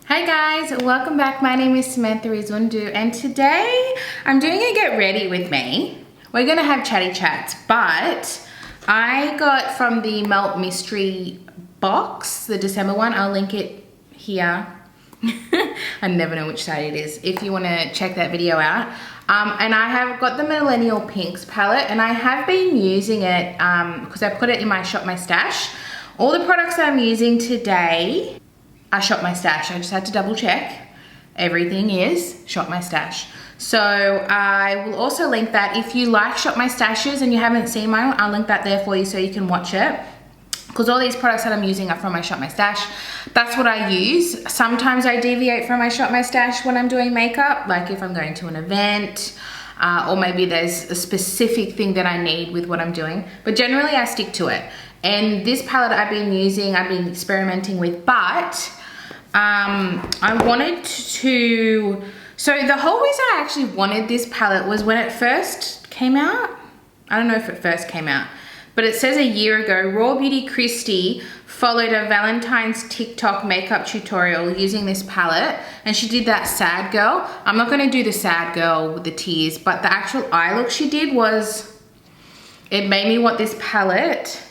Hi guys, welcome back. My name is Samantha Izundu and today I'm doing a get ready with me. We're gonna have chatty chats, but I got from the Melt Mystery box, the December one. I'll link it here. I never know which side it is if you want to check that video out. And I have got the Millennial Pinks palette and I have been using it because I put it in my Shop My Stash. All the products that I'm using today are Shop My Stash. I just had to double check. Everything is Shop My Stash. So I will also link that. If you like Shop My Stashes and you haven't seen mine, I'll link that there for you so you can watch it. Because all these products that I'm using are from my Shop My Stash. That's what I use. Sometimes I deviate from my Shop My Stash when I'm doing makeup, like if I'm going to an event, or maybe there's a specific thing that I need with what I'm doing. But generally I stick to it. And this palette I've been using, I've been experimenting with, but I wanted to, so the whole reason I actually wanted this palette was when it first came out. I don't know if it first came out, but it says a year ago, Raw Beauty Kristi followed a Valentine's TikTok makeup tutorial using this palette, and she did that sad girl. I'm not gonna do the sad girl with the tears, but the actual eye look she did was, it made me want this palette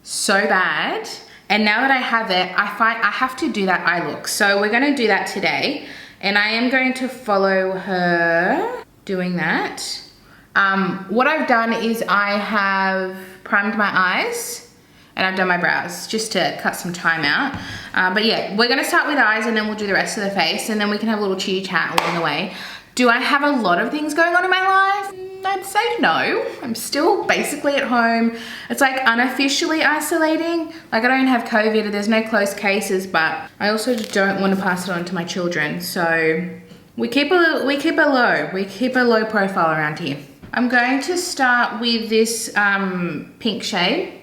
so bad. And now that I have it, I find I have to do that eye look. So we're gonna do that today, and I am going to follow her doing that. What I've done is I have primed my eyes and I've done my brows just to cut some time out. But yeah, we're gonna start with eyes and then we'll do the rest of the face and then we can have a little chitty chat along the way. Do I have a lot of things going on in my life? I'd say no. I'm still basically at home. It's like unofficially isolating. Like I don't have COVID, there's no close cases, but I also don't want to pass it on to my children. So we keep a low profile around here. I'm going to start with this pink shade.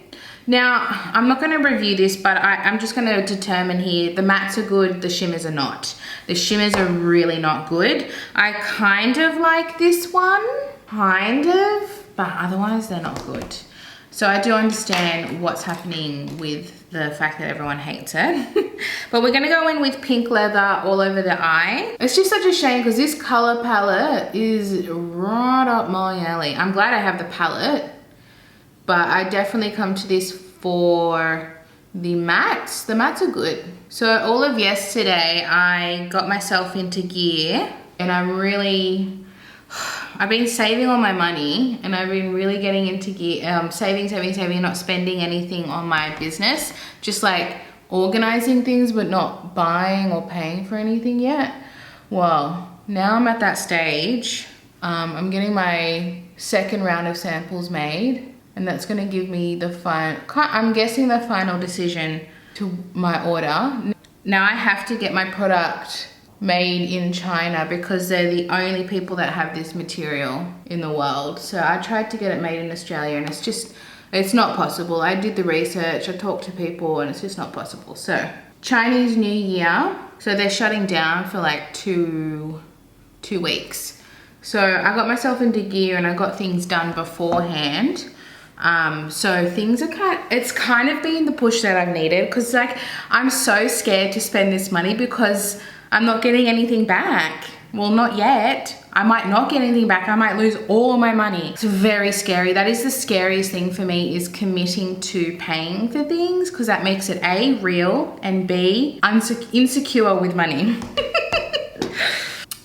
Now, I'm not going to review this, but I'm just going to determine here, the mattes are good, the shimmers are not. The shimmers are really not good. I kind of like this one, kind of, but otherwise they're not good. So I do understand what's happening with the fact that everyone hates it. But we're gonna go in with pink leather all over the eye. It's just such a shame because this color palette is right up my alley. I'm glad I have the palette, but I definitely come to this for the mattes. The mattes are good. So all of yesterday, I got myself into gear and I've been saving all my money and I've been really getting into gear, saving, not spending anything on my business, just like organizing things but not buying or paying for anything yet. Well, now I'm at that stage. I'm getting my second round of samples made and that's gonna give me the I'm guessing the final decision to my order. Now I have to get my product made in China because they're the only people that have this material in the world. So I tried to get it made in Australia and it's not possible. I did the research, I talked to people and it's just not possible. So Chinese New Year, so they're shutting down for like two weeks. So I got myself into gear and I got things done beforehand. So things are it's kind of been the push that I've needed because like I'm so scared to spend this money because I'm not getting anything back. Well, not yet. I might not get anything back. I might lose all of my money. It's very scary. That is the scariest thing for me, is committing to paying for things, because that makes it A, real, and B, insecure with money.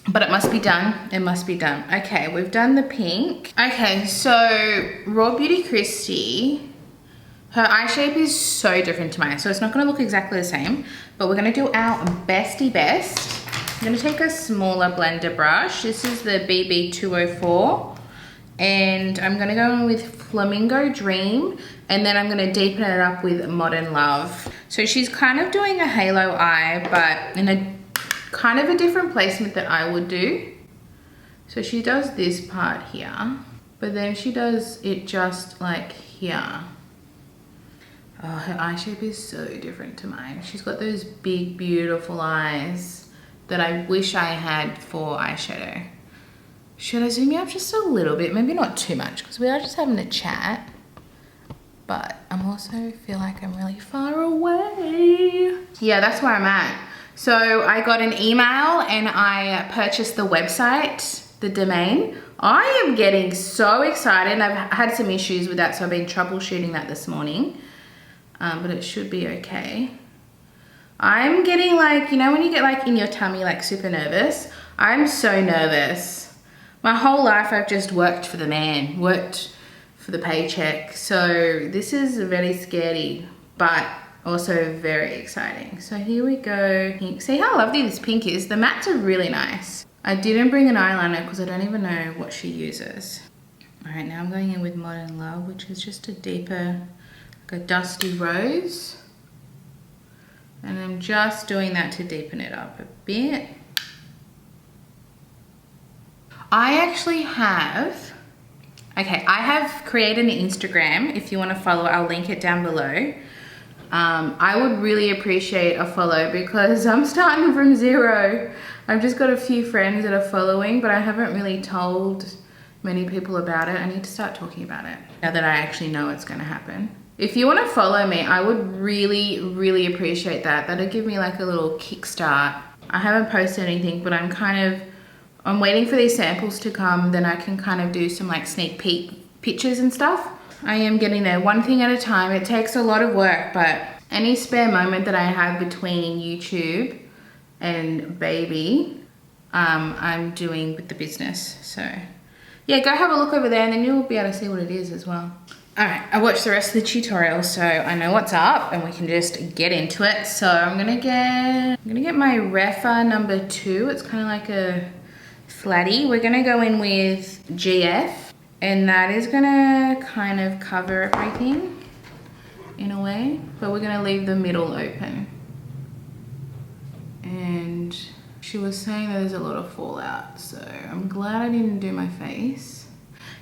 But it must be done. It must be done. Okay, we've done the pink. Okay, so Raw Beauty Kristi, her eye shape is so different to mine, so it's not gonna look exactly the same, but we're gonna do our bestie best. I'm gonna take a smaller blender brush. This is the BB204, and I'm gonna go in with Flamingo Dream, and then I'm gonna deepen it up with Modern Love. So she's kind of doing a halo eye, but in a kind of a different placement that I would do. So she does this part here, but then she does it just like here. Oh, her eye shape is so different to mine. She's got those big, beautiful eyes that I wish I had for eyeshadow. Should I zoom you up just a little bit? Maybe not too much, because we are just having a chat. But I'm also feel like I'm really far away. Yeah, that's where I'm at. So I got an email and I purchased the website, the domain. I am getting so excited. I've had some issues with that, so I've been troubleshooting that this morning, but it should be okay. I'm getting like, you know when you get like in your tummy like super nervous? I'm so nervous. My whole life I've just worked for the man, worked for the paycheck. So this is very scary, but also very exciting. So here we go. See how lovely this pink is? The mattes are really nice. I didn't bring an eyeliner because I don't even know what she uses. All right, now I'm going in with Modern Love, which is just a deeper, like a dusty rose. And I'm just doing that to deepen it up a bit. I actually have, okay, I have created an Instagram. If you want to follow, I'll link it down below. I would really appreciate a follow because I'm starting from zero. I've just got a few friends that are following, but I haven't really told many people about it. I need to start talking about it now that I actually know it's going to happen. If you want to follow me, I would really, really appreciate that. That'd give me like a little kickstart. I haven't posted anything, but I'm waiting for these samples to come. Then I can kind of do some like sneak peek pictures and stuff. I am getting there one thing at a time. It takes a lot of work, but any spare moment that I have between YouTube and baby, I'm doing with the business. So yeah, go have a look over there and then you'll be able to see what it is as well. All right, I watched the rest of the tutorial, so I know what's up and we can just get into it. So I'm gonna get my Refa number 2. It's kind of like a flatty. We're gonna go in with GF. And that is gonna kind of cover everything in a way, but we're gonna leave the middle open. And she was saying that there's a lot of fallout, so I'm glad I didn't do my face.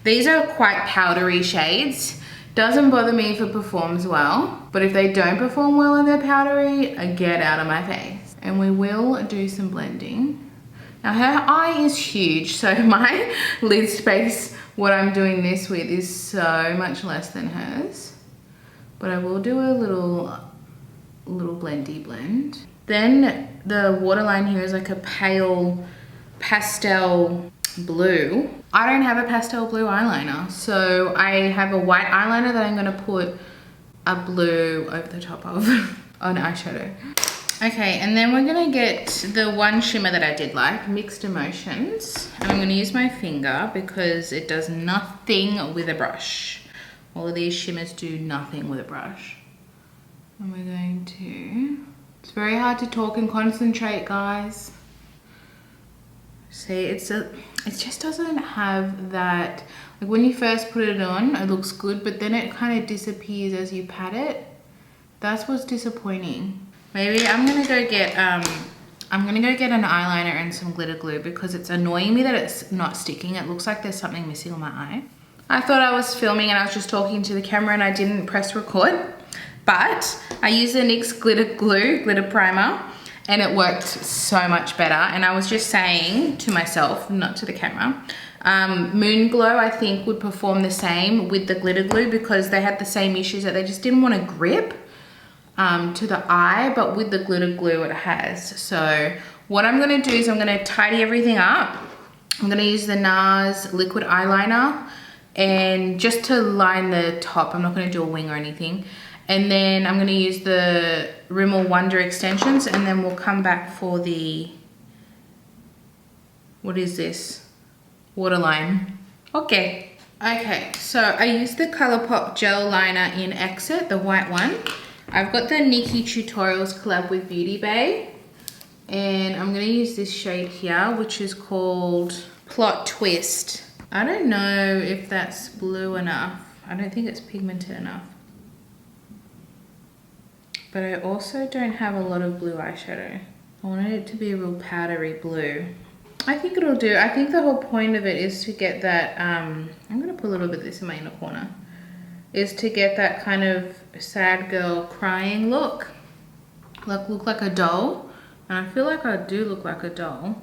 These are quite powdery shades. Doesn't bother me if it performs well, but if they don't perform well and they're powdery, get out of my face. And we will do some blending. Now her eye is huge, so my lid space, what I'm doing this with, is so much less than hers. But I will do a little blendy blend. Then the waterline here is like a pale pastel blue. I don't have a pastel blue eyeliner, so I have a white eyeliner that I'm gonna put a blue over the top of on eyeshadow. Okay, and then we're gonna get the one shimmer that I did like, Mixed Emotions. And I'm gonna use my finger because it does nothing with a brush. All of these shimmers do nothing with a brush. And we're going to, it's very hard to talk and concentrate, guys. See, it just doesn't have that, like when you first put it on, it looks good, but then it kind of disappears as you pat it. That's what's disappointing. Maybe I'm gonna go get an eyeliner and some glitter glue because it's annoying me that it's not sticking. It looks like there's something missing on my eye. I thought I was filming and I was just talking to the camera and I didn't press record, but I used the NYX glitter primer and it worked so much better. And I was just saying to myself, not to the camera, Moon Glow I think would perform the same with the glitter glue because they had the same issues that they just didn't want to grip to the eye, but with the glitter glue it has. So what I'm gonna do is I'm gonna tidy everything up. I'm gonna use the NARS liquid eyeliner and just to line the top. I'm not gonna do a wing or anything. And then I'm gonna use the Rimmel Wonder extensions and then we'll come back for the, what is this? Waterline. Okay, so I used the ColourPop gel liner in Exit, the white one. I've got the Nikki Tutorials collab with Beauty Bay and I'm gonna use this shade here, which is called Plot Twist. I don't know if that's blue enough. I don't think it's pigmented enough. But I also don't have a lot of blue eyeshadow. I wanted it to be a real powdery blue. I think it'll do. I think the whole point of it is to get that, I'm gonna put a little bit of this in my inner corner, is to get that kind of sad girl crying look. Look like a doll. And I feel like I do look like a doll.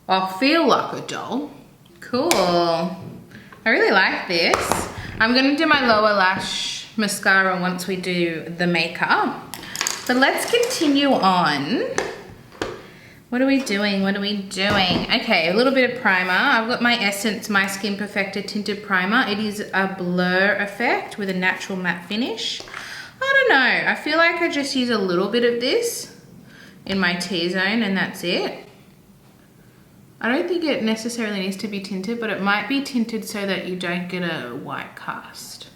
I feel like a doll. Cool. I really like this. I'm gonna do my lower lash mascara once we do the makeup. But let's continue on. What are we doing? What are we doing? Okay, a little bit of primer. I've got my Essence My Skin Perfector Tinted Primer. It is a blur effect with a natural matte finish. I don't know. I feel like I just use a little bit of this in my T-zone and that's it. I don't think it necessarily needs to be tinted, but it might be tinted so that you don't get a white cast.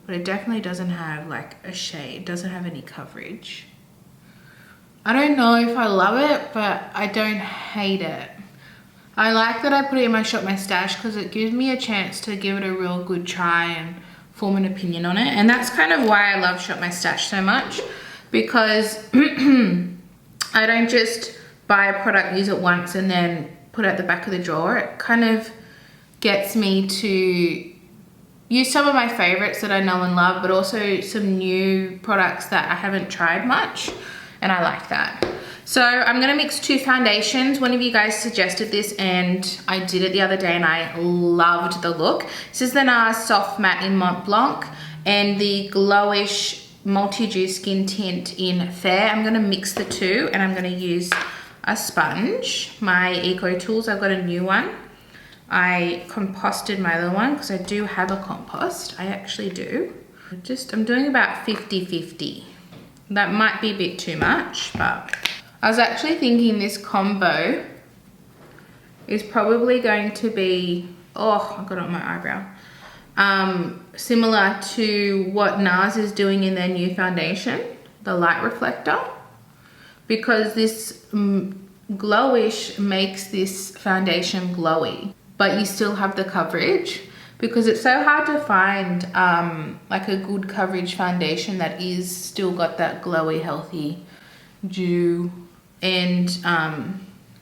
But it definitely doesn't have like a shade. It doesn't have any coverage. I don't know if I love it, but I don't hate it. I like that I put it in my Shop My Stash because it gives me a chance to give it a real good try and form an opinion on it. And that's kind of why I love Shop My Stash so much, because I don't just buy a product, use it once and then put it at the back of the drawer. It kind of gets me to use some of my favorites that I know and love, but also some new products that I haven't tried much. And I like that. So I'm gonna mix two foundations. One of you guys suggested this and I did it the other day and I loved the look. This is the NARS Soft Matte in Mont Blanc and the Glowish Multi-Dew Skin Tint in Fair. I'm gonna mix the two and I'm gonna use a sponge. My Eco Tools, I've got a new one. I composted my other one because I do have a compost. I actually do. I'm doing about 50-50. That might be a bit too much, but I was actually thinking this combo is probably going to be, oh, I got it on my eyebrow. Similar to what NARS is doing in their new foundation, the Light Reflector, because this Glowish makes this foundation glowy, but you still have the coverage, because it's so hard to find like a good coverage foundation that is still got that glowy, healthy dew. And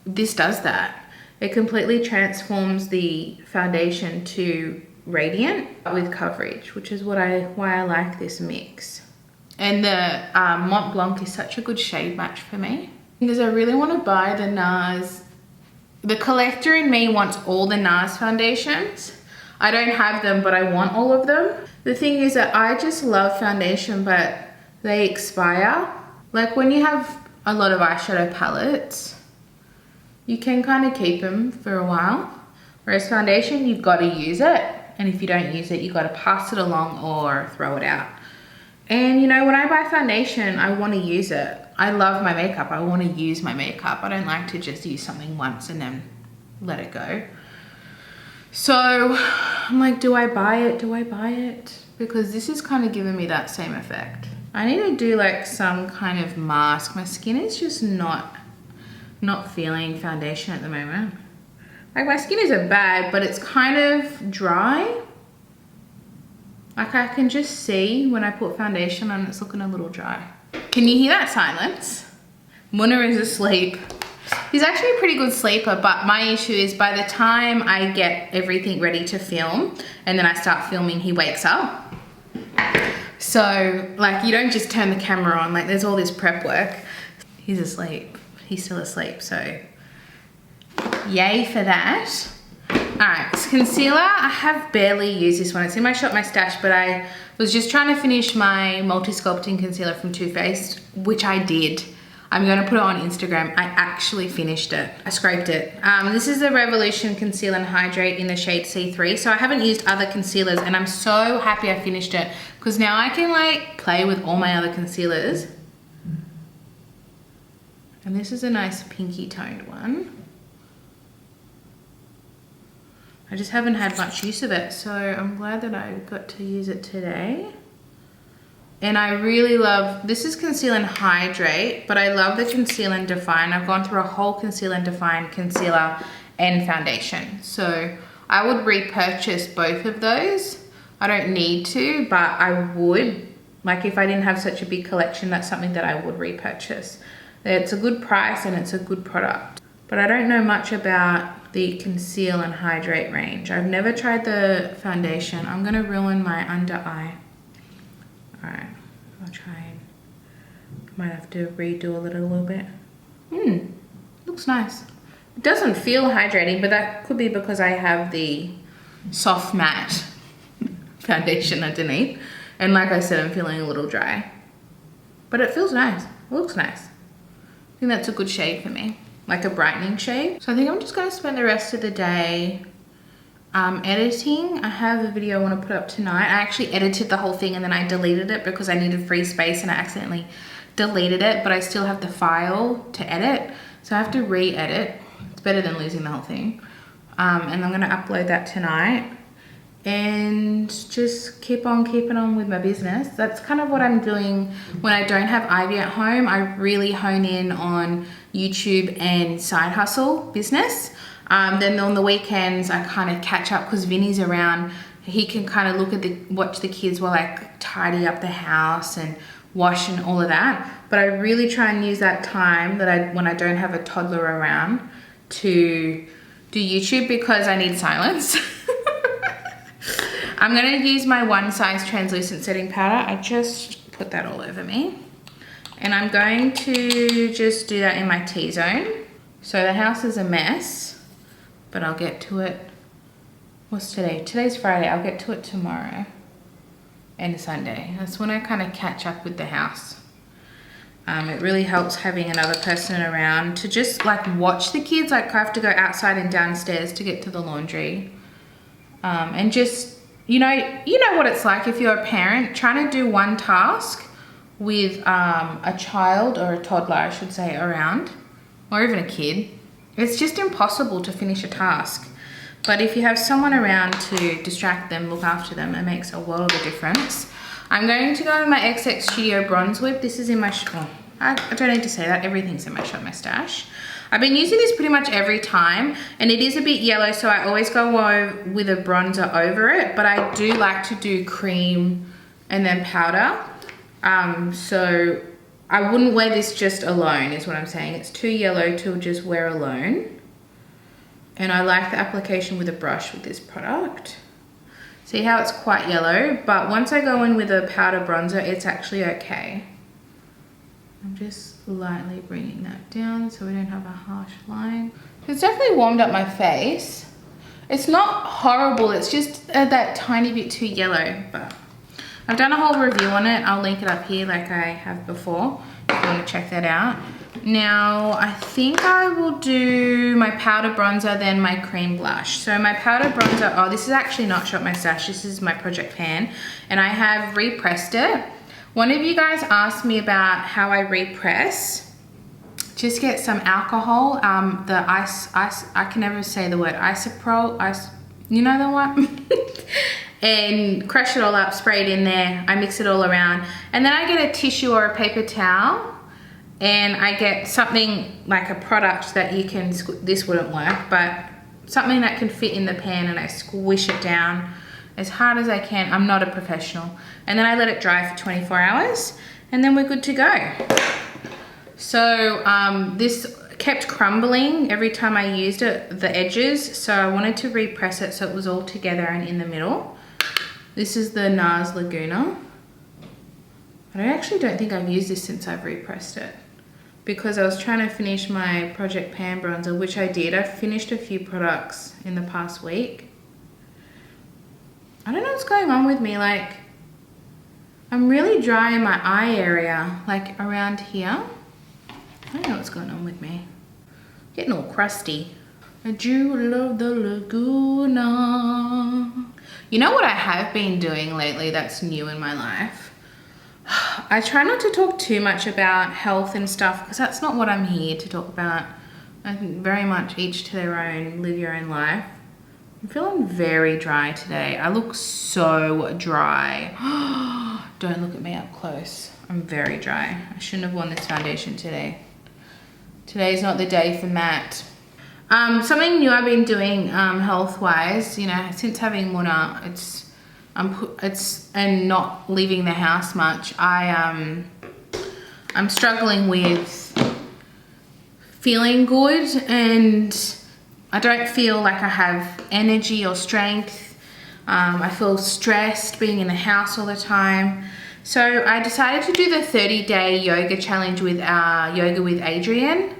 this does that. It completely transforms the foundation to radiant with coverage, which is why I like this mix. And the Mont Blanc is such a good shade match for me, because I really want to buy the NARS. The collector in me wants all the NARS foundations. I don't have them, but I want all of them. The thing is that I just love foundation, but they expire. Like when you have a lot of eyeshadow palettes, you can kind of keep them for a while. Whereas foundation, you've got to use it. And if you don't use it, you've got to pass it along or throw it out. And you know, when I buy foundation, I want to use it. I love my makeup. I want to use my makeup. I don't like to just use something once and then let it go. So I'm like, do I buy it? Do I buy it? Because this is kind of giving me that same effect. I need to do like some kind of mask. My skin is just not feeling foundation at the moment. Like my skin isn't bad, but it's kind of dry. Like I can just see when I put foundation on, it's looking a little dry. Can you hear that silence? Muna is asleep. He's actually a pretty good sleeper, but my issue is by the time I get everything ready to film and then I start filming, he wakes up. So like you don't just turn the camera on, like there's all this prep work. He's asleep, he's still asleep, so yay for that. All right, concealer, I have barely used this one. It's in my Shop My Stash, but I was just trying to finish my multi-sculpting concealer from Too Faced, which I did. I'm gonna put it on Instagram. I actually finished it. I scraped it. This is the Revolution Conceal and Hydrate in the shade C3. So I haven't used other concealers and I'm so happy I finished it because now I can like play with all my other concealers. And this is a nice pinky toned one. I just haven't had much use of it, so I'm glad that I got to use it today. And I really love, this is Conceal and Hydrate, but I love the Conceal and Define. I've gone through a whole Conceal and Define concealer and foundation. So I would repurchase both of those. I don't need to, but I would. Like if I didn't have such a big collection, that's something that I would repurchase. It's a good price and it's a good product. But I don't know much about the Conceal and Hydrate range. I've never tried the foundation. I'm gonna ruin my under eye. All right, I'll try and might have to redo it a little bit. Looks nice. It doesn't feel hydrating, but that could be because I have the soft matte foundation underneath. And like I said, I'm feeling a little dry, but it feels nice. It looks nice. I think that's a good shade for me, like a brightening shade. So I think I'm just gonna spend the rest of the day editing. I have a video I want to put up tonight. I actually edited the whole thing and then I deleted it because I needed free space and I accidentally deleted it, but I still have the file to edit. So I have to re-edit. It's better than losing the whole thing. And I'm gonna upload that tonight and just keep on keeping on with my business. That's kind of what I'm doing when I don't have Ivy at home. I really hone in on YouTube and side hustle business. Then on the weekends, I kind of catch up because Vinny's around. He can kind of watch the kids while I tidy up the house and wash and all of that. But I really try and use that time when I don't have a toddler around to do YouTube because I need silence. I'm gonna use my One Size translucent setting powder. I just put that all over me. And I'm going to just do that in my T-zone. So the house is a mess, but I'll get to it. What's today? Today's Friday. I'll get to it tomorrow and Sunday. That's when I kind of catch up with the house. It really helps having another person around to just like watch the kids. Like I have to go outside and downstairs to get to the laundry. And just, you know what it's like if you're a parent trying to do one task with a child or a toddler, I should say, around, or even a kid. It's just impossible to finish a task. But if you have someone around to distract them, look after them, it makes a world of a difference. I'm going to go with my XX Studio Bronze Whip. This is in my, I don't need to say that, everything's in my shop, my stash. I've been using this pretty much every time, and it is a bit yellow, so I always go with a bronzer over it, but I do like to do cream and then powder. So I wouldn't wear this just alone, is what I'm saying. It's too yellow to just wear alone. And I like the application with a brush with this product. See how it's quite yellow, but once I go in with a powder bronzer, it's actually okay. I'm just lightly bringing that down so we don't have a harsh line. It's definitely warmed up my face. It's not horrible, it's just that tiny bit too yellow, but I've done a whole review on it. I'll link it up here like I have before if you want to check that out. Now, I think I will do my powder bronzer, then my cream blush. So my powder bronzer, oh, this is actually not Shop My Stash, this is my project pan, and I have repressed it. One of you guys asked me about how I repress. Just get some alcohol, the I can never say the word isopropyl, you know the one? And crush it all up, spray it in there. I mix it all around. And then I get a tissue or a paper towel, and I get something like a product that you can, this wouldn't work, but something that can fit in the pan, and I squish it down as hard as I can. I'm not a professional. And then I let it dry for 24 hours, and then we're good to go. So this kept crumbling every time I used it, the edges, so I wanted to repress it so it was all together and in the middle. This is the NARS Laguna. I actually don't think I've used this since I've repressed it, because I was trying to finish my Project Pan bronzer, which I did. I've finished a few products in the past week. I don't know what's going on with me, like I'm really dry in my eye area, like around here. I don't know what's going on with me. Getting all crusty. I do love the Laguna. You know what I have been doing lately that's new in my life? I try not to talk too much about health and stuff, because that's not what I'm here to talk about. I think very much each to their own, live your own life. I'm feeling very dry today. I look so dry. Don't look at me up close. I'm very dry. I shouldn't have worn this foundation today. Today's not the day for matte. Something new I've been doing health-wise, you know, since having Muna, and not leaving the house much, I'm struggling with feeling good, and I don't feel like I have energy or strength. I feel stressed being in the house all the time. So I decided to do the 30-day yoga challenge with Yoga with Adrienne.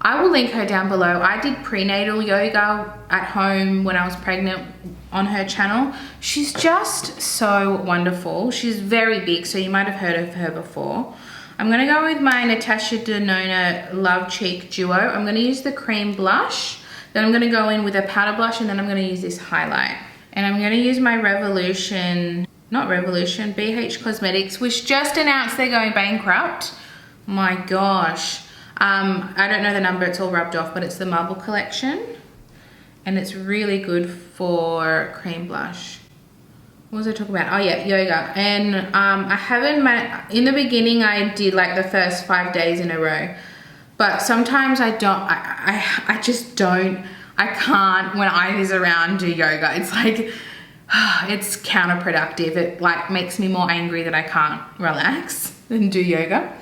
I will link her down below. I did prenatal yoga at home when I was pregnant on her channel. She's just so wonderful. She's very big, so you might have heard of her before. I'm gonna go with my Natasha Denona Love Cheek Duo. I'm gonna use the cream blush. Then I'm gonna go in with a powder blush, and then I'm gonna use this highlight. And I'm gonna use my BH Cosmetics, which just announced they're going bankrupt. My gosh. I don't know the number, it's all rubbed off, but it's the Marble Collection. And it's really good for cream blush. What was I talking about? Oh yeah, yoga. And I haven't in the beginning I did like the first 5 days in a row. But sometimes I don't, I just don't, I can't when Ivy's around do yoga. It's like, it's counterproductive. It like makes me more angry that I can't relax and do yoga.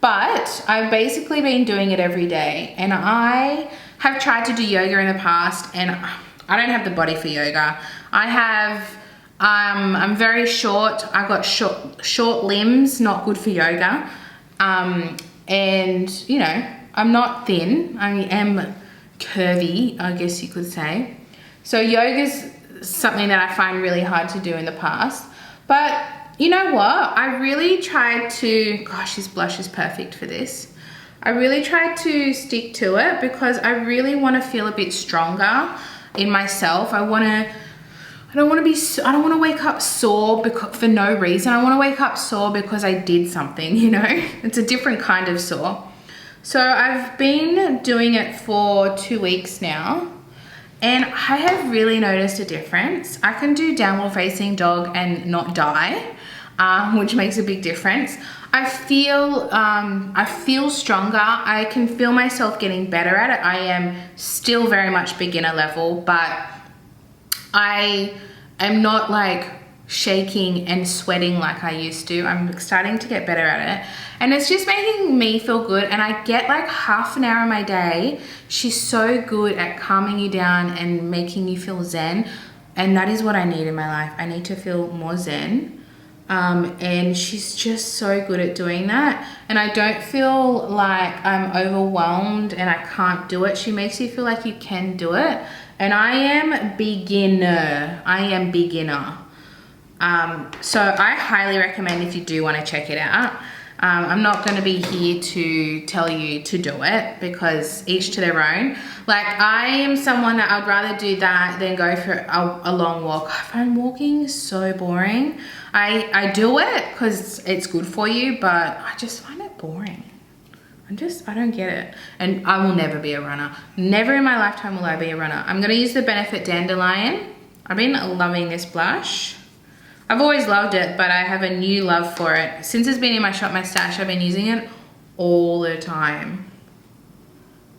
But I've basically been doing it every day, and I have tried to do yoga in the past, and I don't have the body for yoga. I'm very short. I've got short limbs, not good for yoga. And you know, I'm not thin. I am curvy, I guess you could say. So yoga's something that I find really hard to do in the past. But you know what? I really tried to, gosh, this blush is perfect for this. I really tried to stick to it because I really want to feel a bit stronger in myself. I don't want to wake up sore for no reason. I want to wake up sore because I did something, you know? It's a different kind of sore. So I've been doing it for 2 weeks now, and I have really noticed a difference. I can do downward facing dog and not die, which makes a big difference. I feel stronger. I can feel myself getting better at it. I am still very much beginner level, but I am not like shaking and sweating like I used to. I'm starting to get better at it, and it's just making me feel good. And I get like half an hour of my day. She's so good at calming you down and making you feel zen, and that is what I need in my life. I need to feel more zen. And she's just so good at doing that, and I don't feel like I'm overwhelmed and I can't do it. She makes you feel like you can do it, and I am beginner. So I highly recommend if you do want to check it out. I'm not going to be here to tell you to do it because each to their own. Like, I am someone that I'd rather do that than go for a long walk. I find walking so boring. I do it because it's good for you, but I just find it boring. I don't get it. And I will never be a runner. Never in my lifetime will I be a runner. I'm going to use the Benefit Dandelion. I've been loving this blush. I've always loved it, but I have a new love for it. Since it's been in my shop, my stash, I've been using it all the time.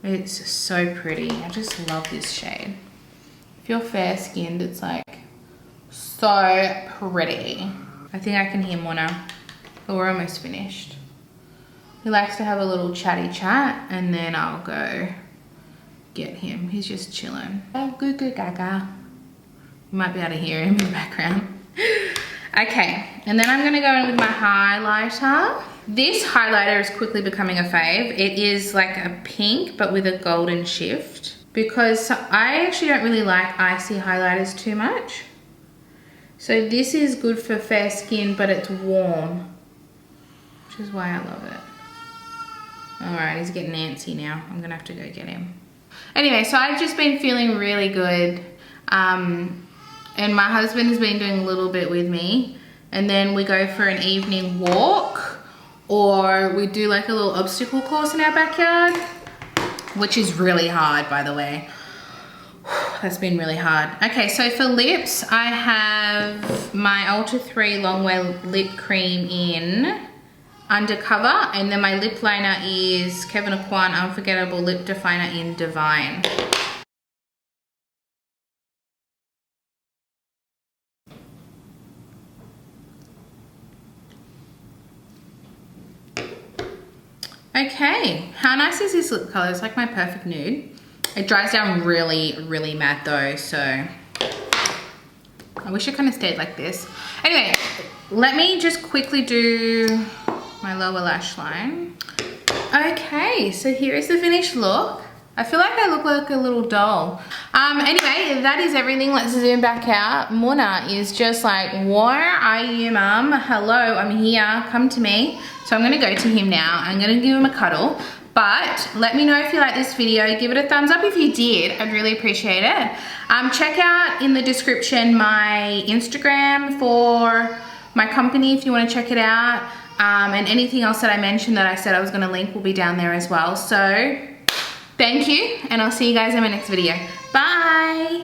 It's so pretty. I just love this shade. If you're fair skinned, it's like so pretty. I think I can hear Mona, but we're almost finished. He likes to have a little chatty chat, and then I'll go get him. He's just chilling. Oh, goo goo gaga. You might be able to hear him in the background. Okay, and then I'm gonna go in with my highlighter. This highlighter is quickly becoming a fave. It is like a pink, but with a golden shift, because I actually don't really like icy highlighters too much. So this is good for fair skin, but it's warm, which is why I love it. All right, he's getting antsy now. I'm gonna have to go get him. Anyway, so I've just been feeling really good. And my husband has been doing a little bit with me, and then we go for an evening walk, or we do like a little obstacle course in our backyard, which is really hard, by the way. That's been really hard. Okay, so for lips, I have my Ultra 3 Longwear Lip Cream in Undercover, and then my lip liner is Kevyn Aucoin Unforgettable Lip Definer in Divine. Okay, how nice is this lip color? It's like my perfect nude. It dries down really, really matte though, so I wish it kind of stayed like this. Anyway, let me just quickly do my lower lash line. Okay, so here is the finished look. I feel like I look like a little doll. Anyway, that is everything. Let's zoom back out. Muna is just like, where are you, Mum? Hello, I'm here. Come to me. So I'm gonna go to him now. I'm gonna give him a cuddle. But let me know if you like this video. Give it a thumbs up if you did. I'd really appreciate it. Check out in the description my Instagram for my company if you want to check it out. And anything else that I mentioned that I said I was going to link will be down there as well. So thank you, and I'll see you guys in my next video. Bye.